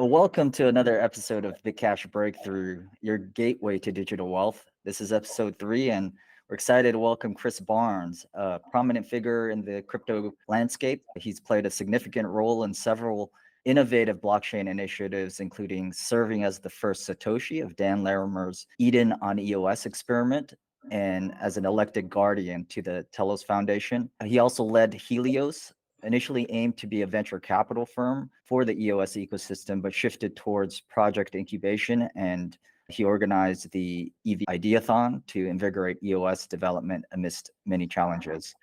Well, welcome to another episode of Bitcash Breakthrough, your gateway to digital wealth. This is episode 3, and we're excited to welcome Chris Barnes, a prominent figure in the crypto landscape. He's played a significant role in several innovative blockchain initiatives, including serving as the first Satoshi of Dan Larimer's Eden on EOS experiment and as an elected guardian to the Telos Foundation. He also led Helios, initially aimed to be a venture capital firm for the EOS ecosystem, but shifted towards project incubation, and he organized the EV Ideathon to invigorate EOS development amidst many challenges.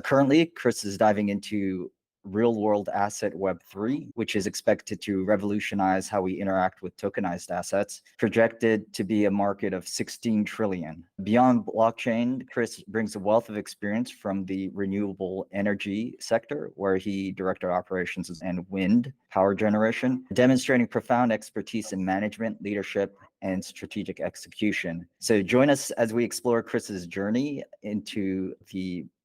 Currently, Chris is diving into real-world asset Web3, which is expected to revolutionize how we interact with tokenized assets, projected to be a market of 16 trillion. Beyond blockchain, Chris brings a wealth of experience from the renewable energy sector, where he directed operations and wind power generation, demonstrating profound expertise in management, leadership, and strategic execution. So join us as we explore Chris's journey into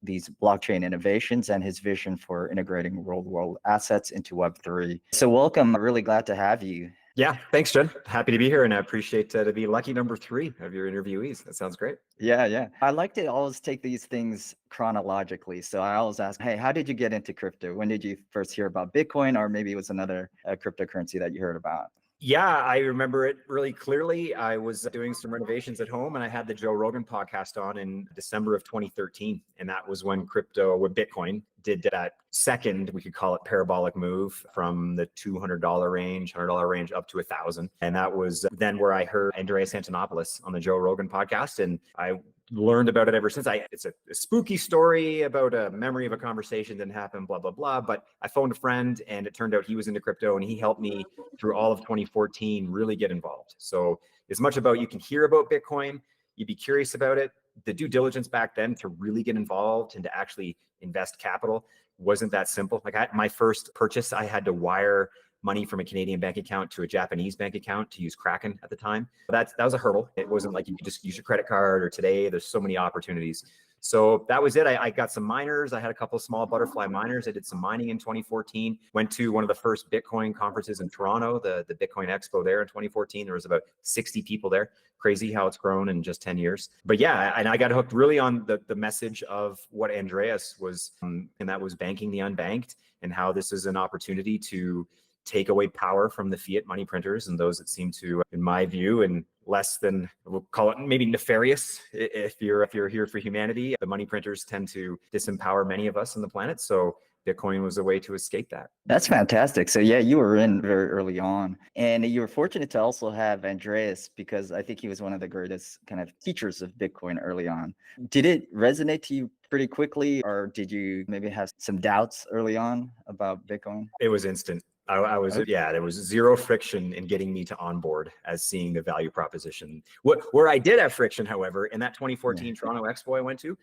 these blockchain innovations and his vision for integrating real-world assets into Web3. So welcome. I'm really glad to have you. Yeah, thanks, Jen. Happy to be here, and I appreciate to be lucky number 3 of your interviewees. That sounds great. Yeah. I like to always take these things chronologically. So I always ask, hey, how did you get into crypto? When did you first hear about Bitcoin, or maybe it was another cryptocurrency that you heard about? Yeah, I remember it really clearly. I was doing some renovations at home, and I had the Joe Rogan podcast on in December of 2013. And that was when Bitcoin did that second, we could call it parabolic move from the $200 range, $100 range up to $1,000. And that was then where I heard Andreas Antonopoulos on the Joe Rogan podcast. And I learned about it ever since. It's a spooky story about a memory of a conversation that happened, blah, blah, blah. But I phoned a friend, and it turned out he was into crypto, and he helped me through all of 2014 really get involved. So as much about you can hear about Bitcoin, you'd be curious about it. The due diligence back then to really get involved and to actually invest capital wasn't that simple. Like my first purchase, I had to wire money from a Canadian bank account to a Japanese bank account to use Kraken at the time. That was a hurdle. It wasn't like you could just use your credit card, or today there's so many opportunities. So that was it. I got some miners. I had a couple of small butterfly miners. I did some mining in 2014. Went to one of the first Bitcoin conferences in Toronto, the Bitcoin Expo there in 2014. There was about 60 people there. Crazy how it's grown in just 10 years. But yeah, and I got hooked really on the message of what Andreas was, and that was banking the unbanked, and how this is an opportunity to take away power from the fiat money printers and those that seem to, in my view, and less than, we'll call it maybe nefarious if you're here for humanity. The money printers tend to disempower many of us on the planet. So Bitcoin was a way to escape that. That's fantastic. So yeah, you were in very early on, and you were fortunate to also have Andreas, because I think he was one of the greatest kind of teachers of Bitcoin early on. Did it resonate to you pretty quickly, or did you maybe have some doubts early on about Bitcoin? It was instant. There was zero friction in getting me to onboard as seeing the value proposition. Where I did have friction, however, in that 2014 Toronto Expo I went to,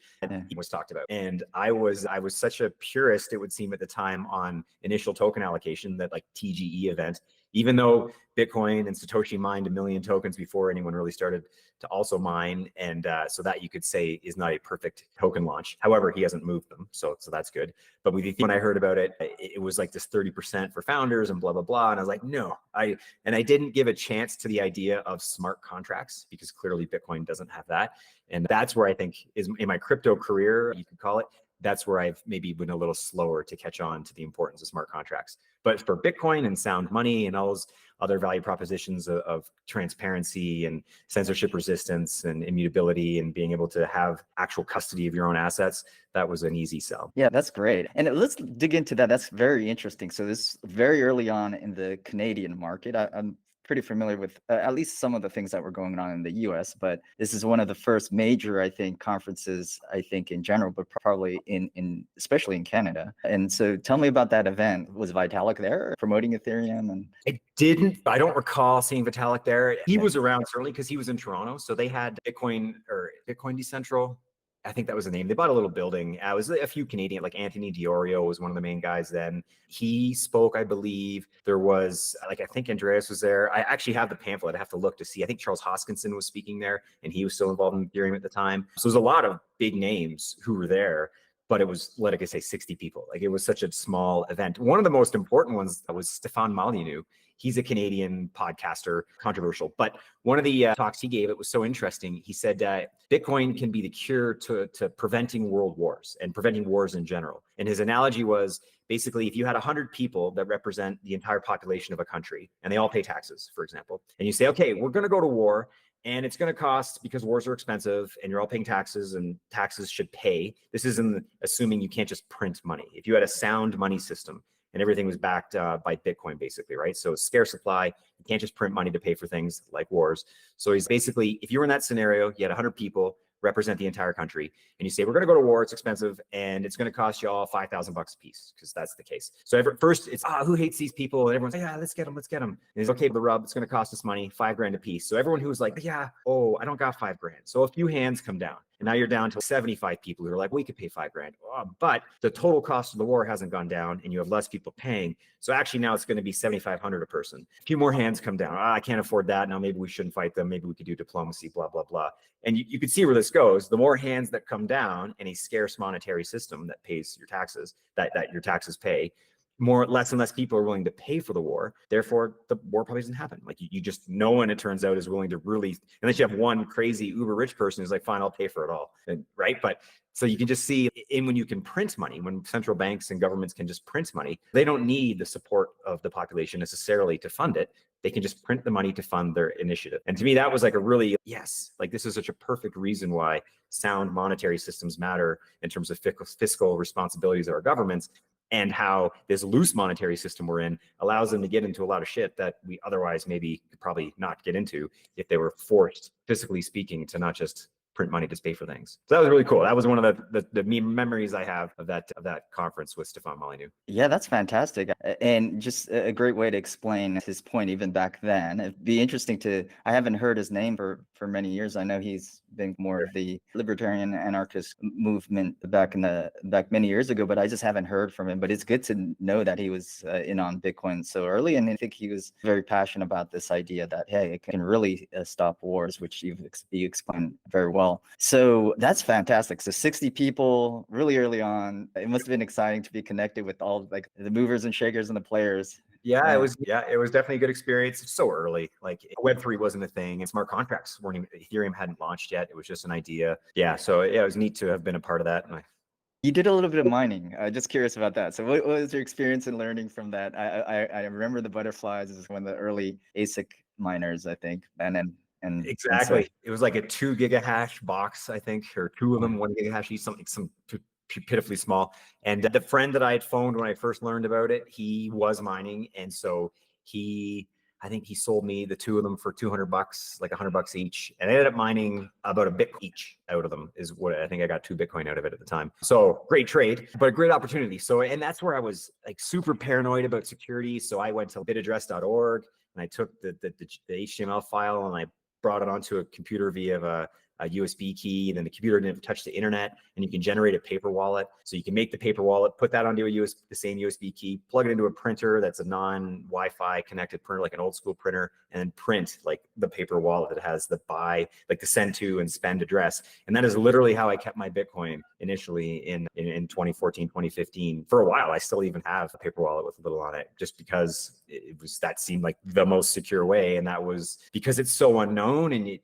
was talked about. And I was such a purist, it would seem at the time, on initial token allocation, that like TGE event, even though Bitcoin and Satoshi mined 1 million tokens before anyone really started to also mine. And so that, you could say, is not a perfect token launch. However, he hasn't moved them. So that's good. But when I heard about it, it was like this 30% for founders and blah, blah, blah. And I was like, no, I didn't give a chance to the idea of smart contracts, because clearly Bitcoin doesn't have that. And that's where I think is in my crypto career, you could call it, that's where I've maybe been a little slower to catch on to the importance of smart contracts. But for Bitcoin and sound money and all those other value propositions of transparency and censorship resistance and immutability and being able to have actual custody of your own assets, that was an easy sell. Yeah, that's great. And let's dig into that. That's very interesting. So this very early on in the Canadian market. I'm pretty familiar with at least some of the things that were going on in the US, but this is one of the first major, I think, conferences, I think, in general, but probably in especially in Canada. And so tell me about that event. Was Vitalik there promoting Ethereum? And I don't recall seeing Vitalik there. He was around certainly because he was in Toronto. So they had Bitcoin Decentral. I think that was the name. They bought a little building. It was a few Canadian, like Anthony Diorio was one of the main guys then. He spoke, I believe. There was, I think Andreas was there. I actually have the pamphlet. I have to look to see. I think Charles Hoskinson was speaking there, and he was still involved in Ethereum at the time. So there's a lot of big names who were there, but it was, like I say, 60 people. Like, it was such a small event. One of the most important ones was Stefan Molyneux. He's a Canadian podcaster, controversial. But one of the talks he gave, it was so interesting. He said Bitcoin can be the cure to preventing world wars and preventing wars in general. And his analogy was basically if you had 100 people that represent the entire population of a country and they all pay taxes, for example, and you say, okay, we're going to go to war. And it's going to cost because wars are expensive and you're all paying taxes and taxes should pay. This isn't assuming you can't just print money. If you had a sound money system and everything was backed by Bitcoin, basically, right? So scarce supply, you can't just print money to pay for things like wars. So he's basically, if you were in that scenario, you had 100 people represent the entire country, and you say, we're going to go to war, it's expensive, and it's going to cost you all $5,000 a piece, because that's the case. So first it's, who hates these people? And everyone's like, yeah, let's get them. And it's okay, the rub, it's going to cost us money, $5,000 a piece. So everyone who's like, yeah, oh, I don't got $5,000. So a few hands come down. And now you're down to 75 people who are like, we could pay $5,000. But the total cost of the war hasn't gone down and you have less people paying. So actually now it's going to be 7,500 a person. A few more hands come down. I can't afford that. Now maybe we shouldn't fight them. Maybe we could do diplomacy, blah, blah, blah. And you can see where this goes. The more hands that come down in a scarce monetary system that pays your taxes, that your taxes pay, less and less people are willing to pay for the war. Therefore, the war probably doesn't happen. Like you just, no one, it turns out, is willing to really, unless you have one crazy uber rich person who's like, fine, I'll pay for it all. And, right? But so you can just see when you can print money, when central banks and governments can just print money, they don't need the support of the population necessarily to fund it. They can just print the money to fund their initiative. And to me, that was like a really, yes, like this is such a perfect reason why sound monetary systems matter in terms of fiscal responsibilities of our governments, and how this loose monetary system we're in allows them to get into a lot of shit that we otherwise maybe could probably not get into if they were forced, physically speaking, to not just print money to pay for things. So that was really cool. That was one of the memories I have of that conference with Stefan Molyneux. Yeah, that's fantastic. And just a great way to explain his point even back then. It'd be interesting I haven't heard his name for many years. I know he's been more of the libertarian anarchist movement back many years ago, but I just haven't heard from him. But it's good to know that he was in on Bitcoin so early. And I think he was very passionate about this idea that, hey, it can really stop wars, which you explained very well. So that's fantastic. So 60 people really early on. It must have been exciting to be connected with all like the movers and shakers and the players. Yeah, it was definitely a good experience. It's so early. Like Web3 wasn't a thing, and smart contracts weren't even, Ethereum hadn't launched yet. It was just an idea. Yeah, so yeah, it was neat to have been a part of that. You did a little bit of mining. Just curious about that. So what was your experience in learning from that? I remember the butterflies is one of the early ASIC miners, I think. Exactly. It was like a 2 gigahash box, I think, or two of them, 1 gigahash each, some pitifully small. And the friend that I had phoned when I first learned about it, he was mining. And so I think he sold me the two of them for $200, like $100 each. And I ended up mining about a Bitcoin each out of them is what I think I got 2 Bitcoin out of it at the time. So great trade, but a great opportunity. So, and that's where I was like super paranoid about security. So I went to bitaddress.org and I took the HTML file and I brought it onto a computer via a USB key, and then the computer didn't touch the internet, and you can generate a paper wallet. So you can make the paper wallet, put that onto the same USB key, plug it into a printer that's a non-Wi-Fi connected printer, like an old school printer, and then print like the paper wallet that has the like the send to and spend address. And that is literally how I kept my Bitcoin initially in 2014, 2015. For a while, I still even have a paper wallet with a little on it, just because that seemed like the most secure way. And that was because it's so unknown, and you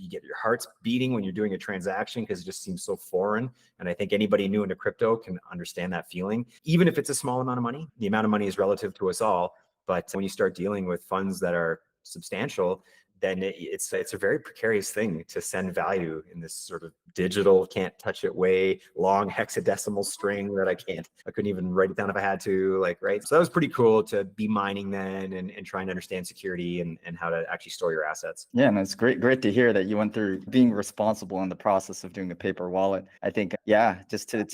get your heart's beating when you're doing a transaction because it just seems so foreign. And I think anybody new into crypto can understand that feeling. Even if it's a small amount of money, the amount of money is relative to us all. But when you start dealing with funds that are substantial, then it's a very precarious thing to send value in this sort of digital, can't touch it way, long hexadecimal string that I couldn't even write it down if I had to, like, right? So that was pretty cool to be mining then and trying to understand security and how to actually store your assets. Yeah, and it's great to hear that you went through being responsible in the process of doing a paper wallet. I think, yeah, just to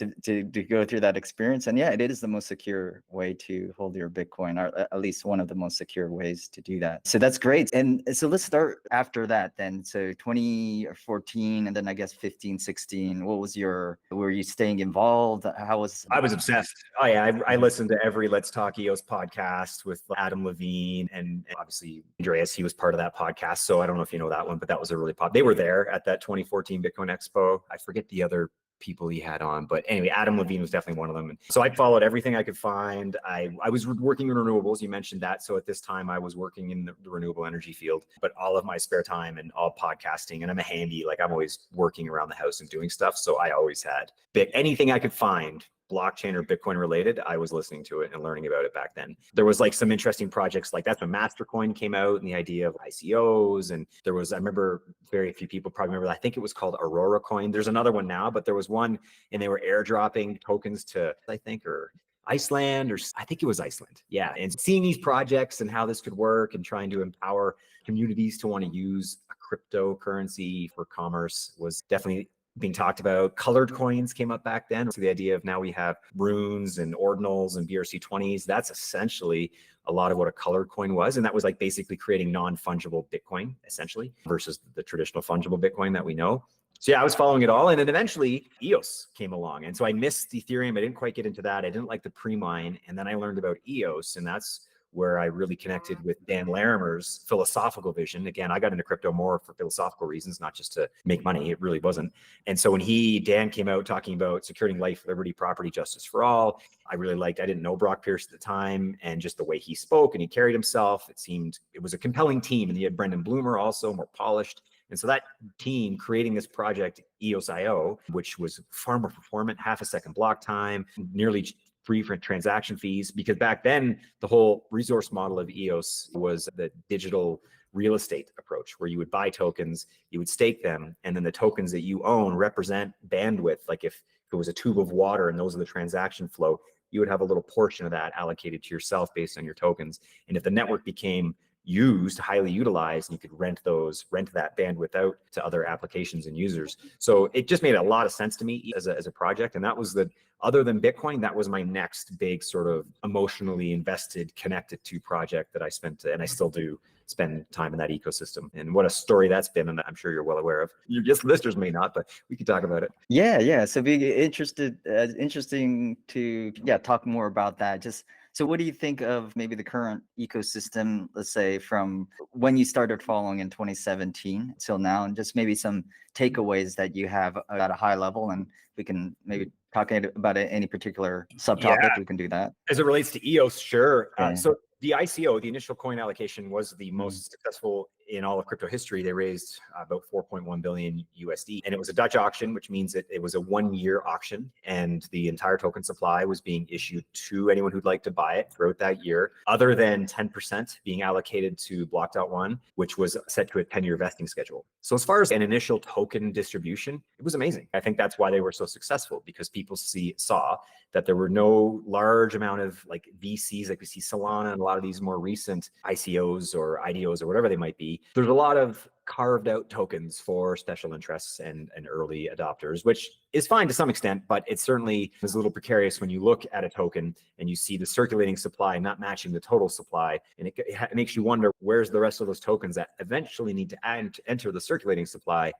go through that experience. And yeah, it is the most secure way to hold your Bitcoin, or at least one of the most secure ways to do that. So that's great. And so let's start after that then. So 2014 and then I guess 15, 16, were you staying involved? I was obsessed. Oh yeah, I listened to every Let's Talk EOS podcast with Adam Levine, and obviously Andreas, he was part of that podcast. So I don't know if you know that one, but that was a really they were there at that 2014 Bitcoin Expo. I forget the other people he had on. But anyway, Adam Levine was definitely one of them. And so I followed everything I could find. I was working in renewables. You mentioned that. So at this time I was working in the renewable energy field, but all of my spare time and all podcasting, and I'm a handy, like I'm always working around the house and doing stuff. So I always had anything I could find blockchain or Bitcoin related, I was listening to it and learning about it back then. There was like some interesting projects, like that's when Mastercoin came out and the idea of ICOs. And there was, I remember very few people probably remember, I think it was called Aurora Coin. There's another one now, but there was one and they were airdropping tokens to, I think, or Iceland, or I think it was Iceland. Yeah. And seeing these projects and how this could work and trying to empower communities to want to use a cryptocurrency for commerce was definitely being talked about. Colored coins came up back then. So the idea of now we have runes and ordinals and BRC20s, that's essentially a lot of what a colored coin was. And that was like basically creating non-fungible Bitcoin, essentially, versus the traditional fungible Bitcoin that we know. So yeah, I was following it all. And then eventually EOS came along. And so I missed Ethereum. I didn't quite get into that. I didn't like the pre-mine. And then I learned about EOS, and that's where I really connected with Dan Larimer's philosophical vision. Again, I got into crypto more for philosophical reasons, not just to make money. It really wasn't. And so when Dan came out talking about securing life, liberty, property, justice for all, I really liked, I didn't know Brock Pierce at the time, and just the way he spoke and he carried himself, it was a compelling team. And he had Brendan Bloomer also, more polished. And so that team creating this project, EOS.io, which was far more performant, half a second block time, nearly free for transaction fees, because back then the whole resource model of EOS was the digital real estate approach, where you would buy tokens, you would stake them, and then the tokens that you own represent bandwidth. Like if it was a tube of water and those are the transaction flow, you would have a little portion of that allocated to yourself based on your tokens. And if the network became highly utilized, you could rent that bandwidth out to other applications and users. So it just made a lot of sense to me as a project. And that was other than Bitcoin, that was my next big sort of emotionally invested, connected to project that I spent, and I still do spend time in that ecosystem. And what a story that's been, and I'm sure you're well aware of. Your listeners may not, but we could talk about it. Yeah. So be interesting to talk more about that. So what do you think of maybe the current ecosystem, let's say from when you started following in 2017 till now, and just maybe some takeaways that you have at a high level, and we can maybe talk about any particular subtopic, we can do that. As it relates to EOS, sure. Yeah. So the ICO, the initial coin allocation, was the most successful in all of crypto history. They raised about 4.1 billion USD, and it was a Dutch auction, which means that it was a 1-year auction, and the entire token supply was being issued to anyone who'd like to buy it throughout that year, other than 10% being allocated to Block.one, which was set to a 10-year vesting schedule. So as far as an initial token distribution, it was amazing. I think that's why they were so successful, because people saw that there were no large amount of like VCs, like we see Solana and a lot of these more recent ICOs or IDOs or whatever they might be. There's a lot of carved out tokens for special interests and early adopters, which is fine to some extent, but it certainly is a little precarious when you look at a token and you see the circulating supply not matching the total supply. And it makes you wonder, where's the rest of those tokens that eventually need to enter the circulating supply?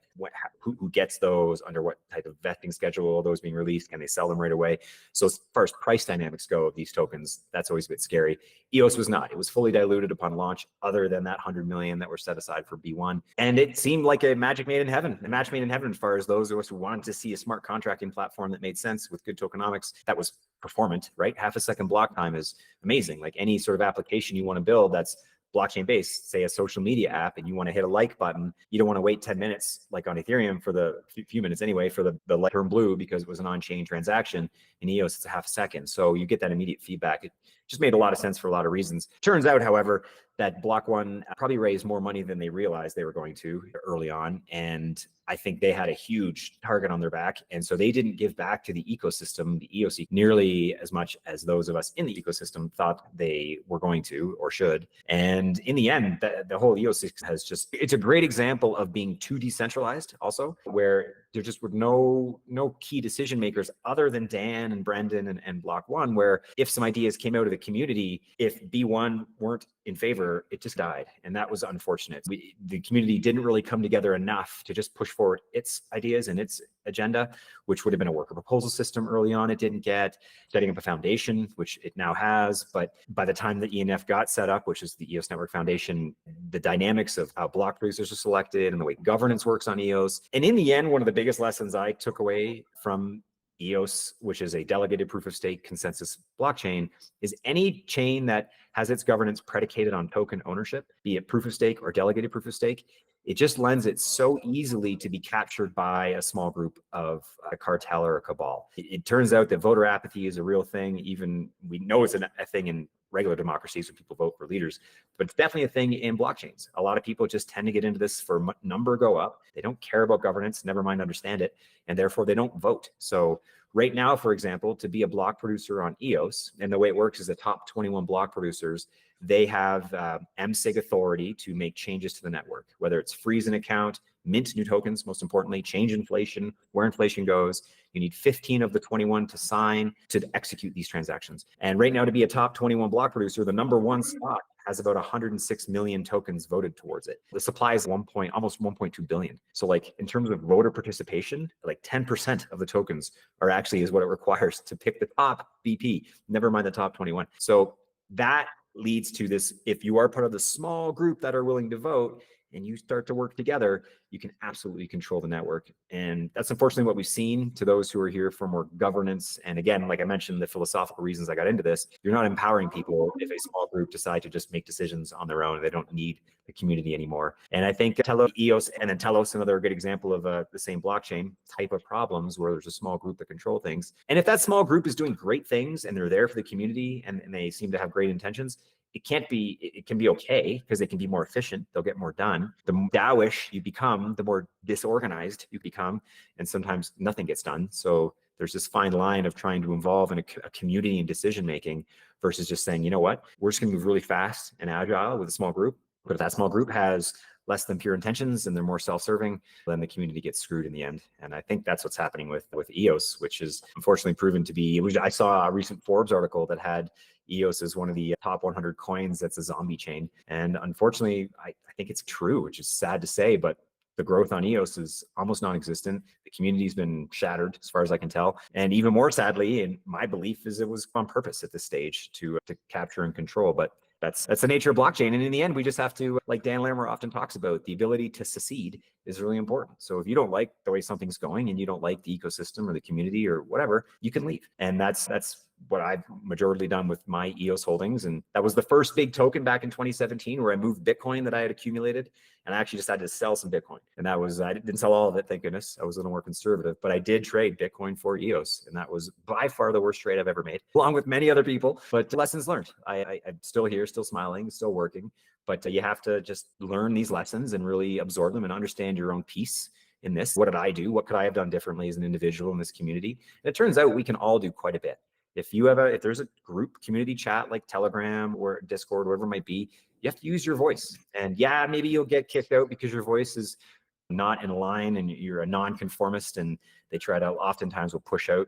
Who gets those, under what type of vesting schedule are those being released? Can they sell them right away? So as far as price dynamics go of these tokens, that's always a bit scary. EOS was not. It was fully diluted upon launch, other than that 100 million that were set aside for B1. And it seemed like a match made in heaven as far as those of us who wanted to see a smart contracting platform that made sense with good tokenomics, that was performant, right? Half a second block time is amazing. Like any sort of application you want to build that's blockchain based, say a social media app, and you want to hit a like button, you don't want to wait 10 minutes like on Ethereum, for the few minutes anyway, for the light turn blue because it was an on-chain transaction. In EOS, it's a half a second. So you get that immediate feedback. It just made a lot of sense for a lot of reasons. Turns out, however, that Block.one probably raised more money than they realized they were going to early on. And I think they had a huge target on their back. And so they didn't give back to the ecosystem, the EOS, nearly as much as those of us in the ecosystem thought they were going to or should. And in the end, the whole EOS it's a great example of being too decentralized also, where there just were no key decision makers other than Dan and Brendan and Block.one, where if some ideas came out of the community, if B1 weren't in favor, it just died. And that was unfortunate. The community didn't really come together enough to just push forward its ideas and its agenda, which would have been a worker proposal system early on. It didn't get setting up a foundation, which it now has. But by the time the ENF got set up, which is the EOS Network Foundation, the dynamics of how block producers are selected and the way governance works on EOS. And in the end, one of the biggest lessons I took away from EOS, which is a delegated proof of stake consensus blockchain, is any chain that has its governance predicated on token ownership, be it proof of stake or delegated proof of stake, it just lends it so easily to be captured by a small group of a cartel or a cabal. It turns out that voter apathy is a real thing. Even we know it's a thing in regular democracies when people vote for leaders, but it's definitely a thing in blockchains. A lot of people just tend to get into this for number go up. They don't care about governance, never mind understand it, and therefore they don't vote. So right now, for example, to be a block producer on EOS, and the way it works is the top 21 block producers, they have MSIG authority to make changes to the network, whether it's freeze an account, mint new tokens, most importantly, change inflation, where inflation goes. You need 15 of the 21 to sign to execute these transactions. And right now, to be a top 21 block producer, the number one spot has about 106 million tokens voted towards it. The supply is almost 1.2 billion. So like in terms of voter participation, like 10% of the tokens are actually is what it requires to pick the top BP, never mind the top 21. So that leads to this, if you are part of the small group that are willing to vote and you start to work together, you can absolutely control the network. And that's unfortunately what we've seen to those who are here for more governance. And again, like I mentioned, the philosophical reasons I got into this, you're not empowering people if a small group decide to just make decisions on their own. They don't need the community anymore. And I think EOS and then Telos, another good example of the same blockchain type of problems where there's a small group that control things. And if that small group is doing great things and they're there for the community and they seem to have great intentions, it can be okay because it can be more efficient. They'll get more done. The more DAOish you become, the more disorganized you become, and sometimes nothing gets done. So there's this fine line of trying to involve in a community and decision-making versus just saying, you know what, we're just gonna move really fast and agile with a small group. But if that small group has less than pure intentions and they're more self-serving, then the community gets screwed in the end. And I think that's what's happening with EOS, which is unfortunately proven to be, I saw a recent Forbes article that had EOS is one of the top 100 coins that's a zombie chain. And unfortunately, I think it's true, which is sad to say, but the growth on EOS is almost non-existent. The community's been shattered as far as I can tell. And even more sadly, and my belief is it was on purpose at this stage to capture and control. But that's the nature of blockchain. And in the end, we just have to, like Dan Larimer often talks about, the ability to secede is really important. So if you don't like the way something's going and you don't like the ecosystem or the community or whatever, you can leave. And that's what I've majorly done with my EOS holdings. And that was the first big token back in 2017 where I moved Bitcoin that I had accumulated. And I actually decided to sell some Bitcoin. And I didn't sell all of it, thank goodness. I was a little more conservative, but I did trade Bitcoin for EOS. And that was by far the worst trade I've ever made, along with many other people. But lessons learned. I'm still here, still smiling, still working. But you have to just learn these lessons and really absorb them and understand your own piece in this. What did I do? What could I have done differently as an individual in this community? And it turns out we can all do quite a bit. If there's a group community chat like Telegram or Discord, whatever it might be, you have to use your voice. And yeah, maybe you'll get kicked out because your voice is not in line and you're a non-conformist and they oftentimes will push out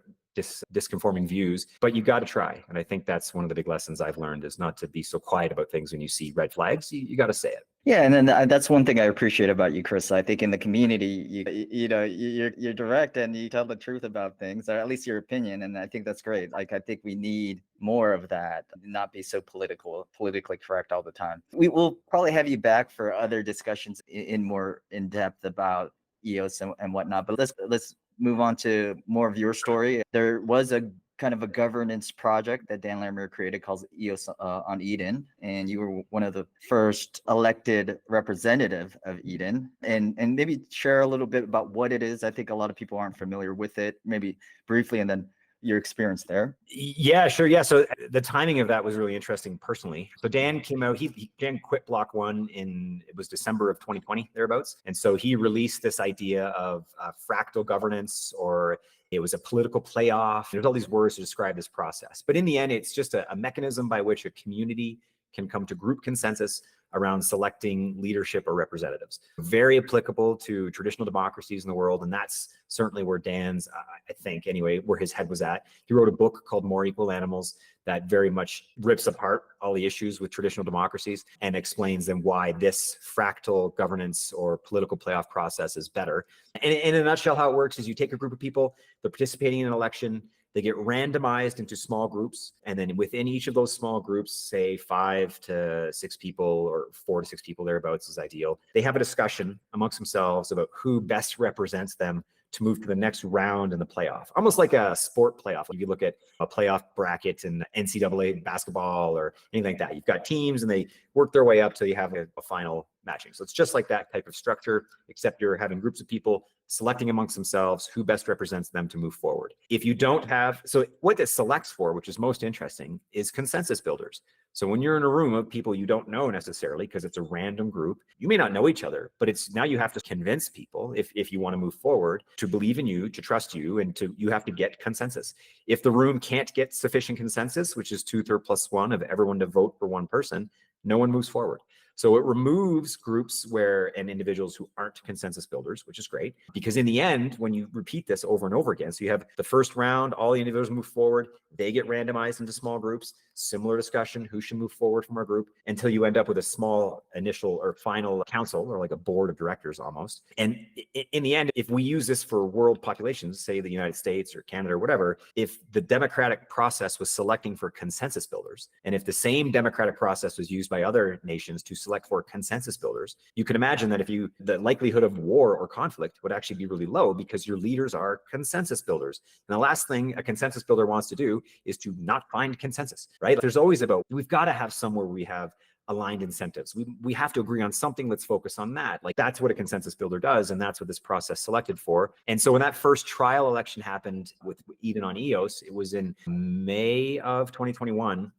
disconforming views, but you got to try. And I think that's one of the big lessons I've learned is not to be so quiet about things when you see red flags. You got to say it. Yeah, and then that's one thing I appreciate about you, Chris. I think in the community, you're direct and you tell the truth about things, or at least your opinion, and I think that's great. Like I think we need more of that, not be so politically correct all the time. We will probably have you back for other discussions in more in depth about EOS and whatnot. But let's move on to more of your story. There was a kind of a governance project that Dan Larimer created called EOS on Eden, and you were one of the first elected representative of Eden. And maybe share a little bit about what it is. I think a lot of people aren't familiar with it, maybe briefly, and then your experience there. Yeah, sure. Yeah. So the timing of that was really interesting personally. So Dan came out, Dan quit Block One it was December of 2020, thereabouts. And so he released this idea of fractal governance, or it was a political playoff. There's all these words to describe this process. But in the end, it's just a mechanism by which a community can come to group consensus around selecting leadership or representatives. Very applicable to traditional democracies in the world. And that's certainly where Dan's, I think anyway, where his head was at. He wrote a book called More Equal Animals that very much rips apart all the issues with traditional democracies and explains them why this fractal governance or political playoff process is better. And in a nutshell, how it works is you take a group of people, they're participating in an election, They get randomized into small groups. And then within each of those small groups, say 5 to 6 people or 4 to 6 people thereabouts is ideal. They have a discussion amongst themselves about who best represents them to move to the next round in the playoff, almost like a sport playoff. If you look at a playoff bracket in NCAA basketball or anything like that, you've got teams and they work their way up till you have a final matching. So it's just like that type of structure, except you're having groups of people selecting amongst themselves who best represents them to move forward. If you don't have, so what it selects for, which is most interesting, is consensus builders. So when you're in a room of people you don't know necessarily, because it's a random group, you may not know each other, but it's now you have to convince people, if you want to move forward, to believe in you, to trust you, and you have to get consensus. If the room can't get sufficient consensus, which is 2/3 plus 1 of everyone to vote for one person, no one moves forward. So it removes groups and individuals who aren't consensus builders, which is great, because in the end, when you repeat this over and over again, so you have the first round, all the individuals move forward, they get randomized into small groups, similar discussion, who should move forward from our group, until you end up with a small initial or final council, or like a board of directors almost. And in the end, if we use this for world populations, say the United States or Canada or whatever, if the democratic process was selecting for consensus builders, and if the same democratic process was used by other nations to select for consensus builders, you can imagine that the likelihood of war or conflict would actually be really low, because your leaders are consensus builders. And the last thing a consensus builder wants to do is to not find consensus, right? There's always we've got to have somewhere where we have aligned incentives. We have to agree on something. Let's focus on that. Like, that's what a consensus builder does. And that's what this process selected for. And so when that first trial election happened with Eden on EOS, it was in April of 2021.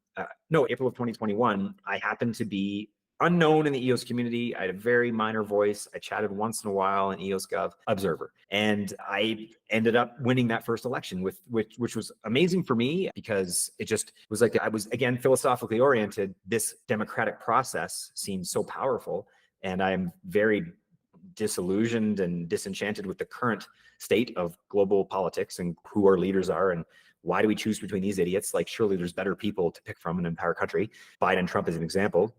I happened to be unknown in the EOS community. I had a very minor voice. I chatted once in a while in EOS Gov Observer. And I ended up winning that first election, which was amazing for me, because it just was like, I was, again, philosophically oriented. This democratic process seemed so powerful. And I'm very disillusioned and disenchanted with the current state of global politics and who our leaders are, and why do we choose between these idiots? Like, surely there's better people to pick from in an entire country. Biden and Trump is an example.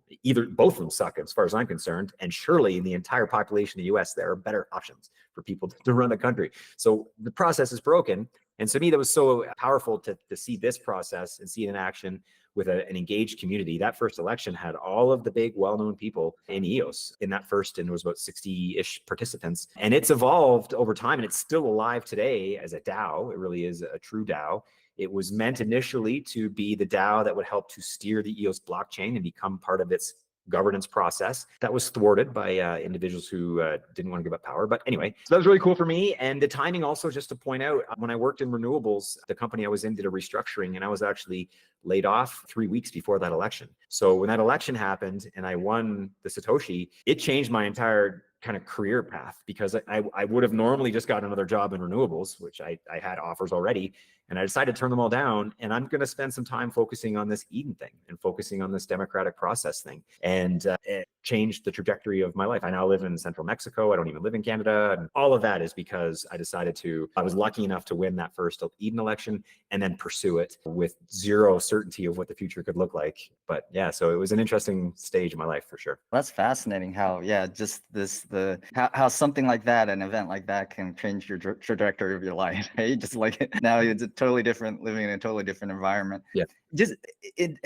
Both of them suck as far as I'm concerned. And surely in the entire population of the US, there are better options for people to run the country. So the process is broken. And to me, that was so powerful to see this process and see it in action with an engaged community. That first election had all of the big, well-known people in EOS in that first, and it was about 60-ish participants. And it's evolved over time, and it's still alive today as a DAO. It really is a true DAO. It was meant initially to be the DAO that would help to steer the EOS blockchain and become part of its governance process. That was thwarted by individuals who didn't want to give up power. But anyway, so that was really cool for me. And the timing also, just to point out, when I worked in renewables, the company I was in did a restructuring, and I was actually laid off 3 weeks before that election. So when that election happened and I won the Satoshi, it changed my entire kind of career path, because I would have normally just got another job in renewables, which I had offers already, and I decided to turn them all down. And I'm going to spend some time focusing on this Eden thing and focusing on this democratic process thing. And it changed the trajectory of my life. I now live in central Mexico. I don't even live in Canada. And all of that is because I was lucky enough to win that first Eden election and then pursue it with zero certainty of what the future could look like. But yeah, so it was an interesting stage of my life for sure. That's fascinating how, just how something like that, an event like that, can change your trajectory of your life, right? Just like now it's totally different, living in a totally different environment. Yeah.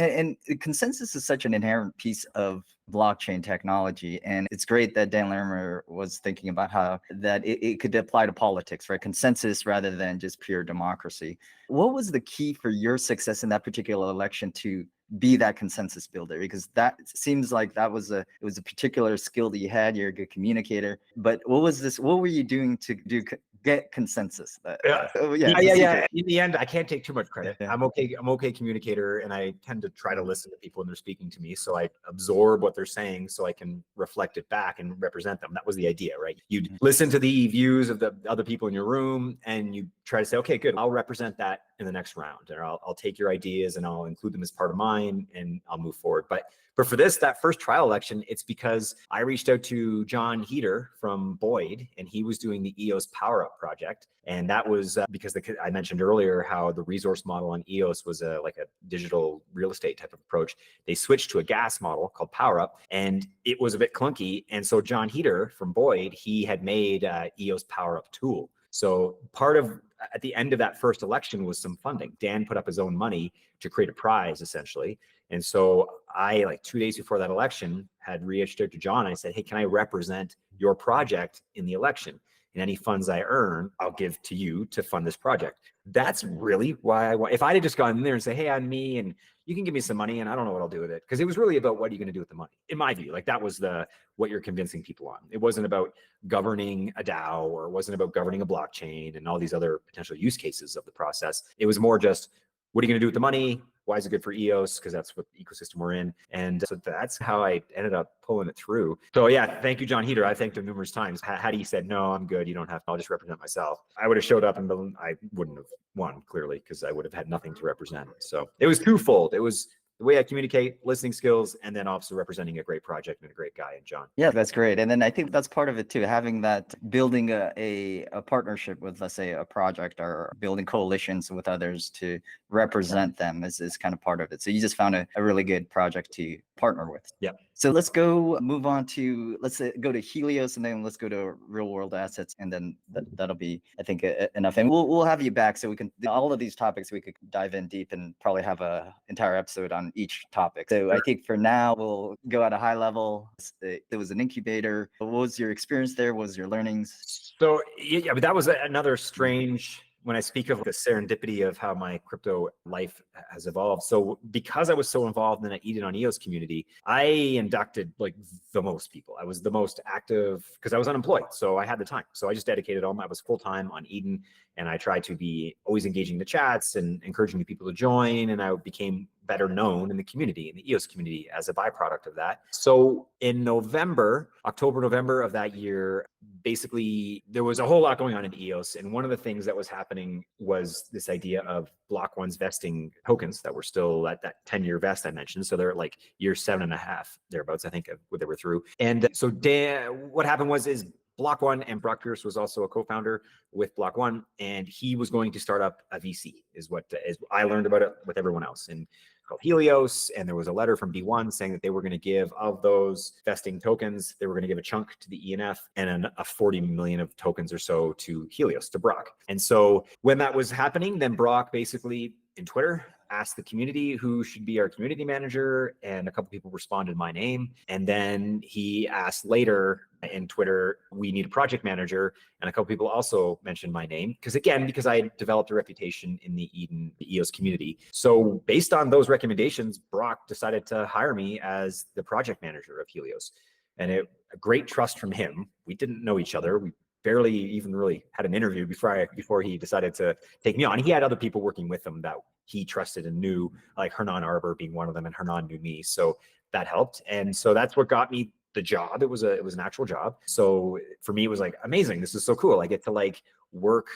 And consensus is such an inherent piece of blockchain technology. And it's great that Dan Larimer was thinking about how that it could apply to politics, right? Consensus rather than just pure democracy. What was the key for your success in that particular election to be that consensus builder? Because that seems like it was a particular skill that you had. You're a good communicator. But what were you doing to get consensus? Yeah. In the end, I can't take too much credit. Yeah. I'm okay communicator, and I tend to try to listen to people when they're speaking to me, so I absorb what they're saying so I can reflect it back and represent them. That was the idea, right? You'd listen to the views of the other people in your room, and you try to say, okay, good, I'll represent that in the next round, or I'll take your ideas and I'll include them as part of mine, and I'll move forward. But for that first trial election, it's because I reached out to John Heater from Boyd, and he was doing the EOS Power Up project. And that was because I mentioned earlier how the resource model on EOS was like a digital real estate type of approach. They switched to a gas model called Power Up, and it was a bit clunky. And so John Heater from Boyd, he had made EOS Power Up tool. So part of at the end of that first election was some funding. Dan put up his own money to create a prize, essentially. And so I, like 2 days before that election, had reached out to John. I said, hey, can I represent your project in the election? And any funds I earn, I'll give to you to fund this project. That's really why I want. If I had just gone in there and say, hey, I'm me, and you can give me some money, and I don't know what I'll do with it, because it was really about what are you going to do with the money, in my view. Like that was what you're convincing people on. It wasn't about governing a DAO, or it wasn't about governing a blockchain and all these other potential use cases of the process. It was more just, what are you going to do with the money? Why is it good for EOS? Because that's what the ecosystem we're in. And so that's how I ended up pulling it through. So yeah, thank you, John Heater. I thanked him numerous times. Had he said, no, I'm good, you don't have to, I'll just represent myself, I would have showed up and I wouldn't have won, clearly, because I would have had nothing to represent. So it was twofold. It was the way I communicate, listening skills, and then also representing a great project and a great guy in John. Yeah, that's great. And then I think that's part of it too, having that, building a partnership with, let's say, a project, or building coalitions with others to represent them is kind of part of it. So you just found a really good project to partner with. Yeah. So let's move on to, let's go to Helios, and then let's go to real world assets. And then that'll be, I think, enough. And we'll have you back so we can, all of these topics, we could dive in deep and probably have a entire episode on each topic. So I think for now, we'll go at a high level. There was an incubator. What was your experience there? What was your learnings? So yeah, but that was another strange, when I speak of the serendipity of how my crypto life has evolved. So because I was so involved in the Eden on EOS community, I inducted like the most people. I was the most active because I was unemployed. So I had the time. So I just dedicated I was full-time on Eden, and I tried to be always engaging the chats and encouraging new people to join. And I became better known in the community, in the EOS community, as a byproduct of that. So in October, November of that year, basically there was a whole lot going on in EOS. And one of the things that was happening was this idea of Block One's vesting tokens that were still at that 10-year vest I mentioned. So they're at like year 7.5, thereabouts, I think, what they were through. And so what happened is Block One, and Brock Pierce was also a co-founder with Block One, and he was going to start up a VC, is I learned about it with everyone else, and called Helios. And there was a letter from B1 saying that they were going to give, of those vesting tokens, they were going to give a chunk to the ENF and a 40 million of tokens or so to Helios, to Brock. And so when that was happening, then Brock basically in Twitter asked the community who should be our community manager, and a couple people responded my name. And then he asked later in Twitter, we need a project manager, and a couple people also mentioned my name because I had developed a reputation in the EOS community. So based on those recommendations, Brock decided to hire me as the project manager of Helios, and a great trust from him. We didn't know each other. We barely even really had an interview before he decided to take me on. He had other people working with him that he trusted and knew, like Hernan Arbor being one of them, and Hernan knew me, so that helped. And so that's what got me the job. It was an actual job. So for me, it was like, amazing. This is so cool. I get to like work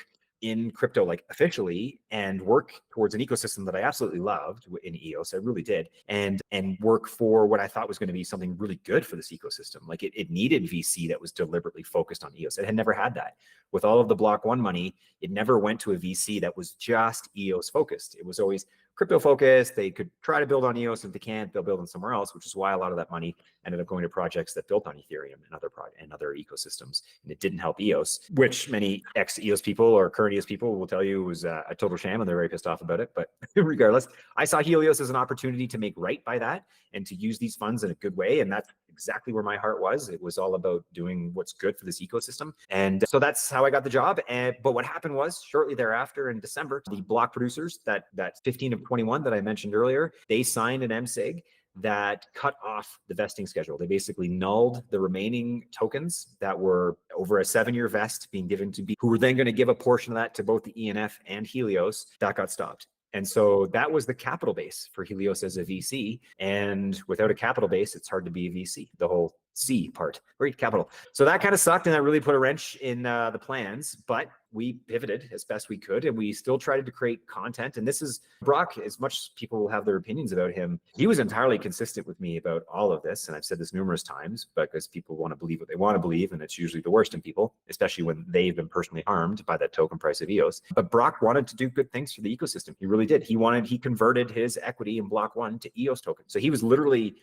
in crypto, like officially, and work towards an ecosystem that I absolutely loved in EOS. I really did. And work for what I thought was going to be something really good for this ecosystem. Like it needed VC that was deliberately focused on EOS. It had never had that. With all of the Block One money, it never went to a VC that was just EOS focused. It was always crypto focused. They could try to build on EOS. If they can't, they'll build on somewhere else, which is why a lot of that money ended up going to projects that built on Ethereum and other ecosystems. And it didn't help EOS, which many ex-EOS people or current EOS people will tell you was a total sham, and they're very pissed off about it. But regardless, I saw Helios as an opportunity to make right by that and to use these funds in a good way. And that's exactly where my heart was. It was all about doing what's good for this ecosystem. And so that's how I got the job. But what happened was, shortly thereafter in December, the block producers, that 15 of 21 that I mentioned earlier, they signed an MSIG that cut off the vesting schedule. They basically nulled the remaining tokens that were over a 7-year vest being given to who were then going to give a portion of that to both the ENF and Helios. That got stopped. And so that was the capital base for Helios as a VC. And without a capital base, it's hard to be a VC, the whole C part, right? Capital. So that kind of sucked, and that really put a wrench in the plans, but we pivoted as best we could, and we still tried to create content. And this is Brock, as much as people will have their opinions about him, he was entirely consistent with me about all of this. And I've said this numerous times, because people want to believe what they want to believe, and it's usually the worst in people, especially when they've been personally harmed by that token price of EOS. But Brock wanted to do good things for the ecosystem. He really did. He converted his equity in Block One to EOS tokens. So he was literally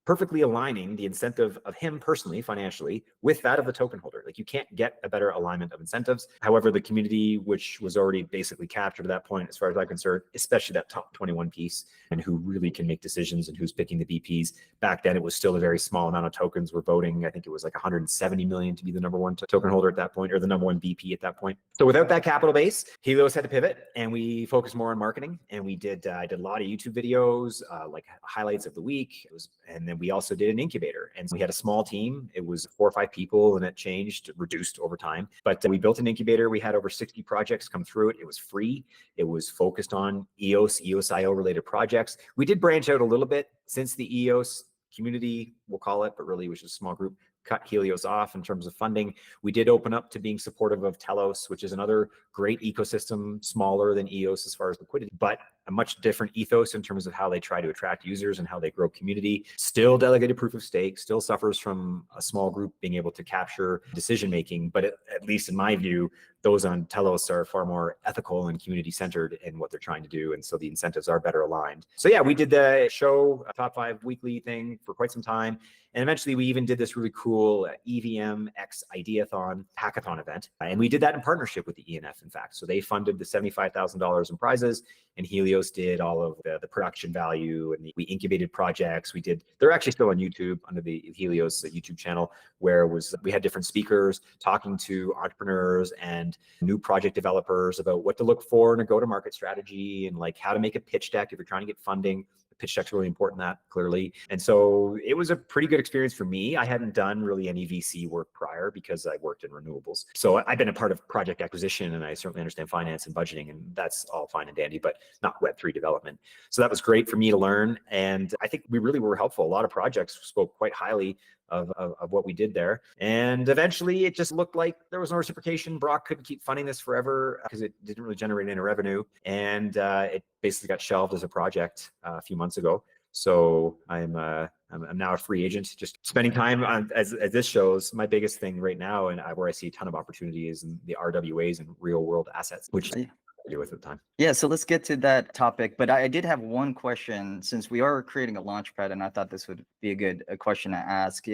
perfectly aligning the incentive of him personally, financially, with that of the token holder. Like you can't get a better alignment of incentives. However, the community, which was already basically captured at that point, as far as I'm concerned, especially that top 21 piece and who really can make decisions and who's picking the BPs. Back then, it was still a very small amount of tokens were voting. I think it was like 170 million to be the number one token holder at that point, or the number one BP at that point. So without that capital base, Helios had to pivot, and we focused more on marketing. And we did, I did a lot of YouTube videos, like highlights of the week. And then we also did an incubator. And so we had a small team. It was 4 or 5 people, and it changed, reduced over time. But we built an incubator. We had over 60 projects come through it. It was free. It was focused on EOS-IO related projects. We did branch out a little bit since the EOS community, we'll call it, but really it was just a small group, cut Helios off in terms of funding. We did open up to being supportive of Telos, which is another great ecosystem, smaller than EOS as far as liquidity, but a much different ethos in terms of how they try to attract users and how they grow community. Still delegated proof of stake, still suffers from a small group being able to capture decision-making, but at least in my view, those on Telos are far more ethical and community-centered in what they're trying to do, and so the incentives are better aligned. So yeah, we did the show, top 5 weekly thing for quite some time, and eventually we even did this really cool EVM X Ideathon hackathon event, and we did that in partnership with the ENF, in fact. So they funded the $75,000 in prizes, and Helios did all of the production value, and we incubated projects. They're actually still on YouTube under the Helios YouTube channel, where we had different speakers talking to entrepreneurs and new project developers about what to look for in a go-to-market strategy, and like how to make a pitch deck if you're trying to get funding. Pitch deck's really important, that clearly. And so it was a pretty good experience for me. I hadn't done really any VC work prior because I worked in renewables. So I've been a part of project acquisition, and I certainly understand finance and budgeting, and that's all fine and dandy, but not Web3 development. So that was great for me to learn. And I think we really were helpful. A lot of projects spoke quite highly of what we did there. And eventually it just looked like there was no reciprocation. Brock couldn't keep funding this forever because it didn't really generate any revenue. And it basically got shelved as a project a few months ago. So I'm now a free agent, just spending time on, as this shows, my biggest thing right now, and where I see a ton of opportunities in the RWAs and real world assets, which I do with at the time. Yeah, so let's get to that topic. But I did have one question, since we are creating a launchpad, and I thought this would be a question to ask.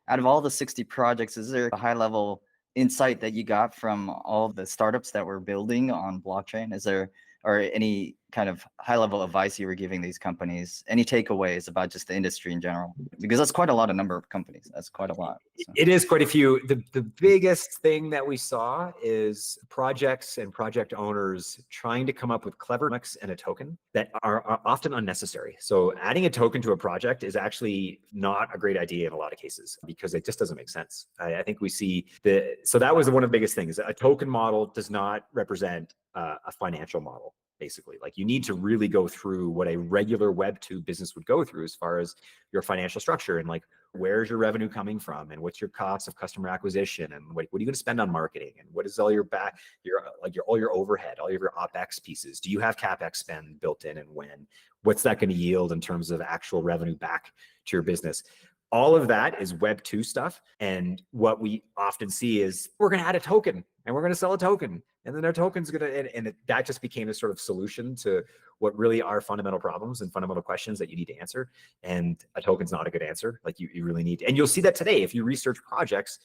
Out of all the 60 projects, is there a high level insight that you got from all the startups that were building on blockchain? Is there, or any kind of high level advice you were giving these companies? Any takeaways about just the industry in general? Because that's quite a lot of number of companies. That's quite a lot. So. It is quite a few. The biggest thing that we saw is projects and project owners trying to come up with clever mechanics and a token that are often unnecessary. So adding a token to a project is actually not a great idea in a lot of cases because it just doesn't make sense. I think we see so that was one of the biggest things. A token model does not represent a financial model. Basically, like you need to really go through what a regular Web2 business would go through as far as your financial structure and like where's your revenue coming from and what's your cost of customer acquisition and what are you going to spend on marketing and what is all your all your overhead, all of your OpEx pieces. Do you have CapEx spend built in, and when? What's that going to yield in terms of actual revenue back to your business? All of that is Web2 stuff. And what we often see is we're going to add a token and we're going to sell a token. And then our token's going to, and that just became a sort of solution to what really are fundamental problems and fundamental questions that you need to answer. And a token's not a good answer. Like you really need, and you'll see that today. If you research projects,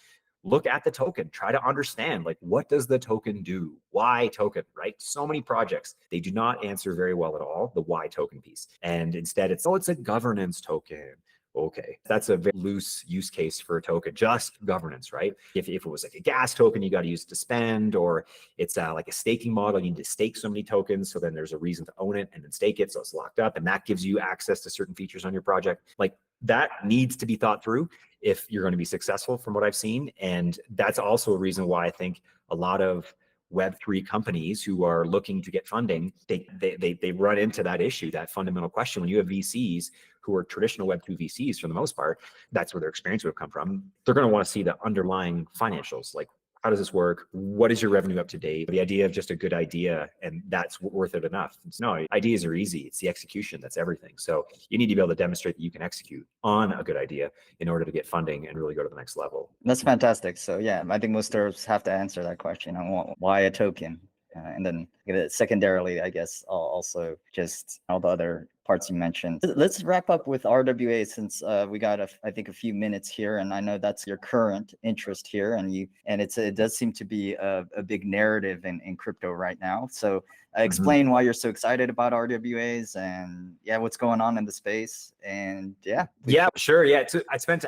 look at the token, try to understand, like, what does the token do? Why token, right? So many projects, they do not answer very well at all, the why token piece. And instead it's, oh, it's a governance token. Okay, that's a very loose use case for a token, just governance, right? If it was like a gas token, you got to use it to spend, or it's like a staking model, you need to stake so many tokens, so then there's a reason to own it and then stake it, so it's locked up, and that gives you access to certain features on your project. Like that needs to be thought through if you're going to be successful from what I've seen. And that's also a reason why I think a lot of Web3 companies who are looking to get funding, they run into that issue, that fundamental question. When you have VCs who are traditional Web2 VCs for the most part, that's where their experience would have come from. They're going to want to see the underlying financials, like how does this work? What is your revenue up to date? The idea of just a good idea, and that's worth it enough. No, ideas are easy. It's the execution that's everything. So you need to be able to demonstrate that you can execute on a good idea in order to get funding and really go to the next level. That's fantastic. So yeah, I think most startups have to answer that question on why a token. and then secondarily, I guess, also just all the other parts you mentioned. Let's wrap up with RWA since we got I think a few minutes here, and I know that's your current interest here, and it does seem to be a big narrative in crypto right now. So explain why you're so excited about RWAs and what's going on in the space. And yeah, sure. Yeah,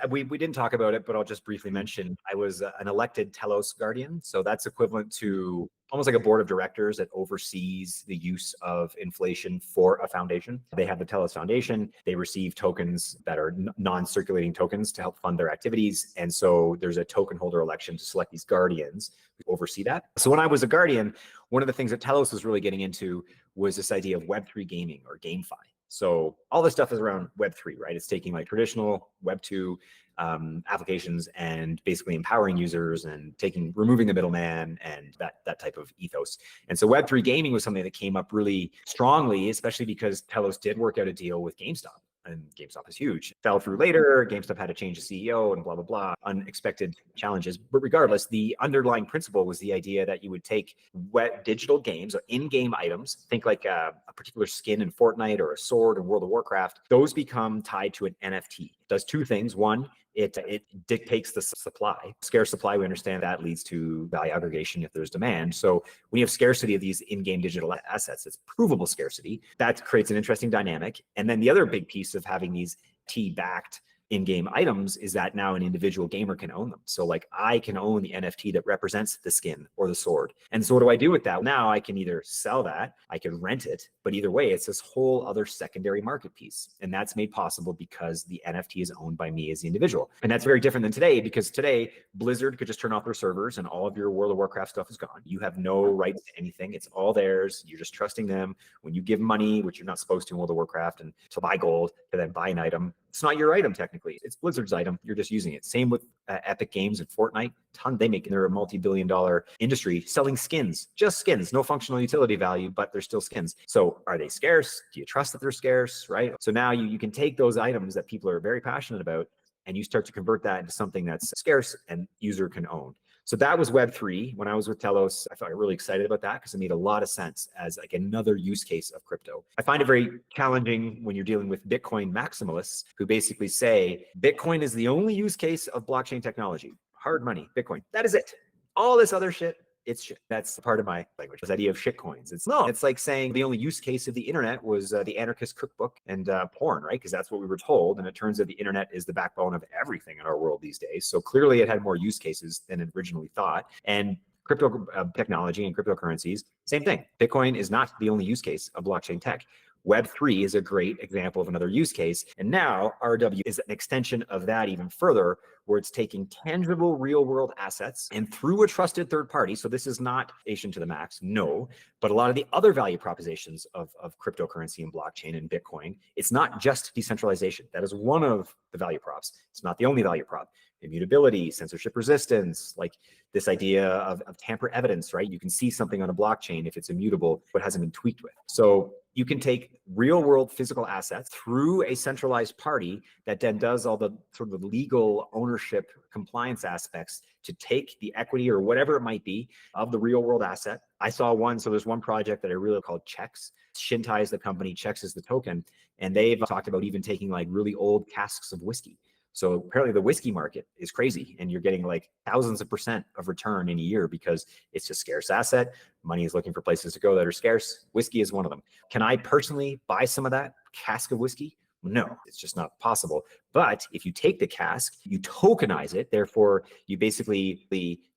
we didn't talk about it, but I'll just briefly mention I was an elected Telos guardian. So that's equivalent to almost like a board of directors that oversees the use of inflation for a foundation. They have the Telos Foundation. They receive tokens that are non-circulating tokens to help fund their activities. And so there's a token holder election to select these guardians who oversee that. So when I was a guardian, one of the things that Telos was really getting into was this idea of Web3 gaming or GameFi. So all this stuff is around Web3, right? It's taking like traditional Web2 applications and basically empowering users and removing the middleman and that type of ethos. And so Web3 gaming was something that came up really strongly, especially because Telos did work out a deal with GameStop. And GameStop is huge. Fell through later. GameStop had to change the CEO and blah, blah, blah. Unexpected challenges. But regardless, the underlying principle was the idea that you would take digital games or in-game items, think like a particular skin in Fortnite or a sword in World of Warcraft. Those become tied to an NFT. It does two things. One, it dictates the supply. Scarce supply, we understand that leads to value aggregation if there's demand. So when you have scarcity of these in-game digital assets, it's provable scarcity. That creates an interesting dynamic. And then the other big piece of having these T-backed in-game items is that now an individual gamer can own them. So like I can own the NFT that represents the skin or the sword. And so what do I do with that? Now I can either sell that, I can rent it, but either way, it's this whole other secondary market piece. And that's made possible because the NFT is owned by me as the individual. And that's very different than today, because today Blizzard could just turn off their servers and all of your World of Warcraft stuff is gone. You have no rights to anything. It's all theirs. You're just trusting them. When you give money, which you're not supposed to in World of Warcraft, and to buy gold, to then buy an item, it's not your item technically. It's Blizzard's item. You're just using it. Same with Epic Games and Fortnite. They're a multi-billion-dollar industry selling skins, just skins, no functional utility value, but they're still skins. So are they scarce? Do you trust that they're scarce, right? So now you can take those items that people are very passionate about and you start to convert that into something that's scarce and user can own. So that was Web3. When I was with Telos, I felt really excited about that because it made a lot of sense as like another use case of crypto. I find it very challenging when you're dealing with Bitcoin maximalists who basically say Bitcoin is the only use case of blockchain technology. Hard money, Bitcoin. That is it. All this other shit, it's shit. That's part of my language, this idea of shit coins. It's like saying the only use case of the internet was the anarchist cookbook and porn, right? Because that's what we were told. And it turns out the internet is the backbone of everything in our world these days. So clearly it had more use cases than it originally thought. And crypto technology and cryptocurrencies, same thing. Bitcoin is not the only use case of blockchain tech. Web3 is a great example of another use case. And now RW is an extension of that even further, where it's taking tangible real world assets and through a trusted third party. So this is not Asian to the max, no, but a lot of the other value propositions of cryptocurrency and blockchain and Bitcoin, it's not just decentralization. That is one of the value props. It's not the only value prop. Immutability, censorship resistance, like this idea of tamper evidence, right? You can see something on a blockchain if it's immutable, but hasn't been tweaked with. So you can take real world physical assets through a centralized party that then does all the sort of legal ownership compliance aspects to take the equity or whatever it might be of the real world asset. I saw one, so there's one project that I really called Checks. Shintai is the company, Checks is the token. And they've talked about even taking like really old casks of whiskey. So apparently the whiskey market is crazy and you're getting like thousands of % of return in a year because it's a scarce asset. Money is looking for places to go that are scarce. Whiskey is one of them. Can I personally buy some of that cask of whiskey? No, it's just not possible. But if you take the cask, you tokenize it. Therefore, you basically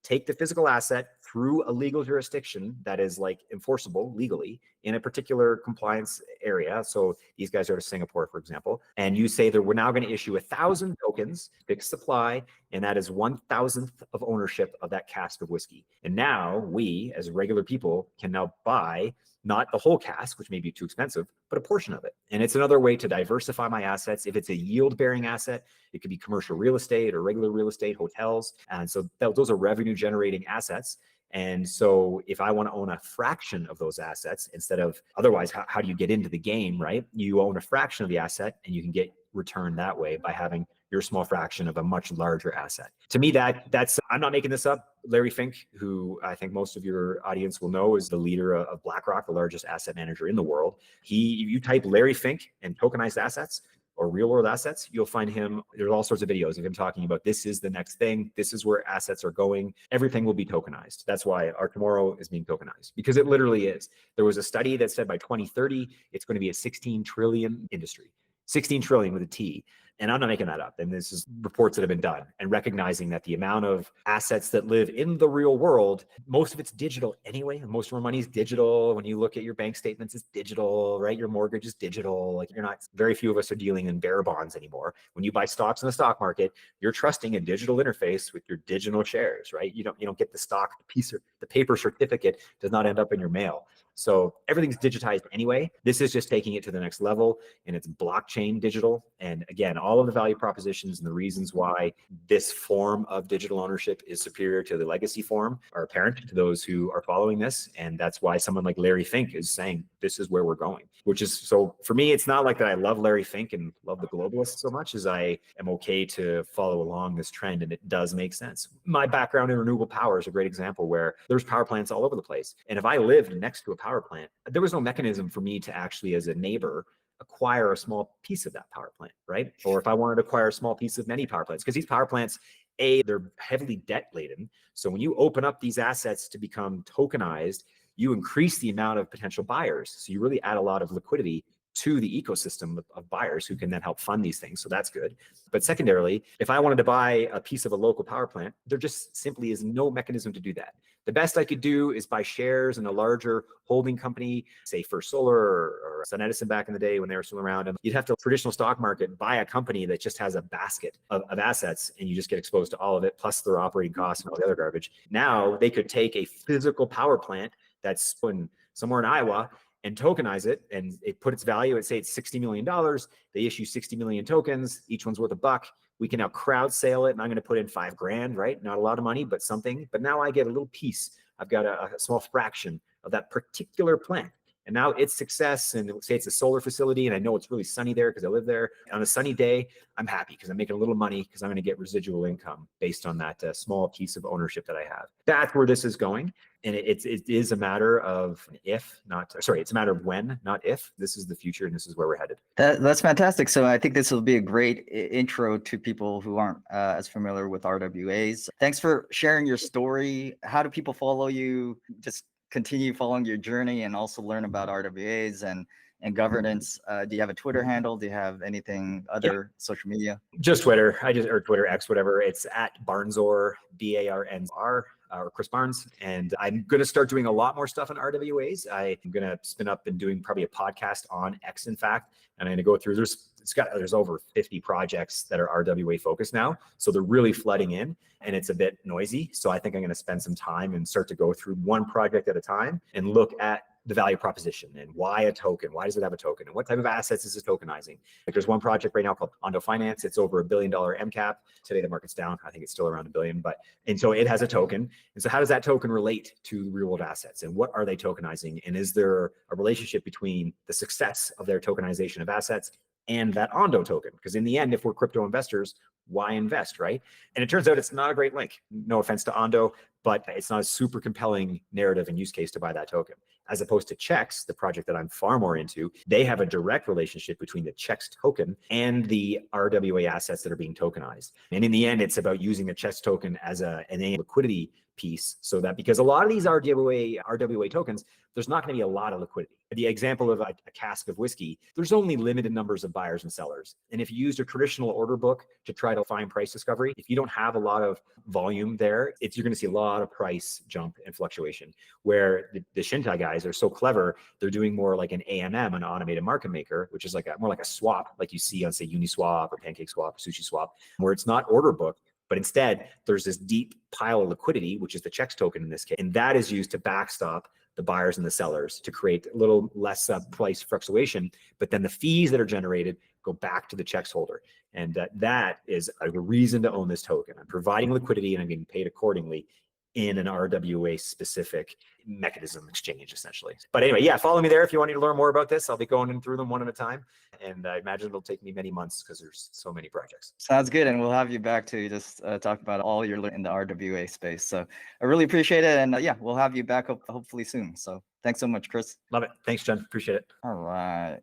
take the physical asset through a legal jurisdiction that is like enforceable legally in a particular compliance area. So these guys are to Singapore, for example, and you say that we're now going to issue 1,000 tokens, fixed supply, and that is 1,000th of ownership of that cask of whiskey. And now we, as regular people, can now buy not the whole cask, which may be too expensive, but a portion of it. And it's another way to diversify my assets. If it's a yield-bearing asset, it could be commercial real estate or regular real estate, hotels. And so those are revenue-generating assets. And so if I want to own a fraction of those assets, instead of otherwise, how do you get into the game, right? You own a fraction of the asset and you can get return that way by having you're a small fraction of a much larger asset. To me, that's I'm not making this up. Larry Fink, who I think most of your audience will know is the leader of BlackRock, the largest asset manager in the world. You type Larry Fink and tokenized assets or real world assets, you'll find him. There's all sorts of videos of him talking about this is the next thing. This is where assets are going. Everything will be tokenized. That's why our tomorrow is being tokenized, because it literally is. There was a study that said by 2030, it's going to be a 16 trillion industry, 16 trillion with a T. And I'm not making that up. And this is reports that have been done, and recognizing that the amount of assets that live in the real world, most of it's digital anyway. Most of our money is digital. When you look at your bank statements, it's digital, right? Your mortgage is digital. Like very few of us are dealing in bearer bonds anymore. When you buy stocks in the stock market, you're trusting a digital interface with your digital shares, right? You don't get the stock piece, or the paper certificate does not end up in your mail. So everything's digitized anyway. This is just taking it to the next level, and it's blockchain digital. And again, all of the value propositions and the reasons why this form of digital ownership is superior to the legacy form are apparent to those who are following this. And that's why someone like Larry Fink is saying, this is where we're going, which is, so for me, it's not like that I love Larry Fink and love the globalists so much as I am okay to follow along this trend. And it does make sense. My background in renewable power is a great example, where there's power plants all over the place. And if I lived next to a power plant, there was no mechanism for me to actually, as a neighbor, acquire a small piece of that power plant, right? Or if I wanted to acquire a small piece of many power plants, because these power plants, they're heavily debt laden. So when you open up these assets to become tokenized, you increase the amount of potential buyers. So you really add a lot of liquidity to the ecosystem of buyers who can then help fund these things. So that's good. But secondarily, if I wanted to buy a piece of a local power plant, there just simply is no mechanism to do that. The best I could do is buy shares in a larger holding company, say First Solar or Sun Edison back in the day when they were still around. And you'd have to, traditional stock market, buy a company that just has a basket of assets, and you just get exposed to all of it, plus their operating costs and all the other garbage. Now they could take a physical power plant that's somewhere in Iowa and tokenize it, and it put its value at, say it's $60 million. They issue 60 million tokens. Each one's worth $1. We can now crowd sale it, and I'm going to put in $5,000, right? Not a lot of money, but something. But now I get a little piece. I've got a small fraction of that particular plant. And now its success, and say it's a solar facility, and I know it's really sunny there because I live there. On a sunny day, I'm happy because I'm making a little money because I'm going to get residual income based on that small piece of ownership that I have. That's where this is going. And it is a matter of if, not, sorry, it's a matter of when, not if. This is the future, and this is where we're headed. That's fantastic. So I think this will be a great intro to people who aren't as familiar with RWAs. Thanks for sharing your story. How do people follow you? Just continue following your journey and also learn about RWAs and governance. Do you have a Twitter handle? Do you have anything other social media? Just Twitter. Or Twitter X, whatever. It's at Barnsor, BARNR, or Chris Barnes. And I'm going to start doing a lot more stuff on RWAs. I'm going to spin up and doing probably a podcast on X, in fact. And I'm going to go through, there's over 50 projects that are RWA focused now. So they're really flooding in, and it's a bit noisy. So I think I'm going to spend some time and start to go through one project at a time and look at the value proposition and why a token, why does it have a token, and what type of assets is it tokenizing? Like there's one project right now called Ondo Finance. It's over $1 billion MCAP. Today the market's down. I think it's still around $1 billion, and so it has a token. And so how does that token relate to real world assets, and what are they tokenizing? And is there a relationship between the success of their tokenization of assets and that Ondo token? Because in the end, if we're crypto investors, why invest, right? And it turns out it's not a great link. No offense to Ondo, but it's not a super compelling narrative and use case to buy that token. As opposed to Chex, the project that I'm far more into, they have a direct relationship between the Chex token and the RWA assets that are being tokenized. And in the end, it's about using the Chex token as an liquidity piece, so that because a lot of these RWA tokens, there's not going to be a lot of liquidity. The example of a cask of whiskey, there's only limited numbers of buyers and sellers. And if you used a traditional order book to try to find price discovery, if you don't have a lot of volume there, you're going to see a lot of price jump and fluctuation. Where the Shintai guys are so clever, they're doing more like an AMM, an automated market maker, which is more like a swap, like you see on, say, Uniswap or PancakeSwap or SushiSwap, where it's not order book, but instead there's this deep pile of liquidity, which is the Chex token in this case. And that is used to backstop the buyers and the sellers to create a little less price fluctuation. But then the fees that are generated go back to the Chex holder. And that is a reason to own this token. I'm providing liquidity and I'm getting paid accordingly in an RWA specific mechanism exchange, essentially. But anyway, yeah, follow me there if you want to learn more about this. I'll be going through them one at a time. And I imagine it'll take me many months because there's so many projects. Sounds good. And we'll have you back to just talk about all you're learning in the RWA space. So I really appreciate it. And yeah, we'll have you back hopefully soon. So thanks so much, Chris. Love it. Thanks, John. Appreciate it. All right.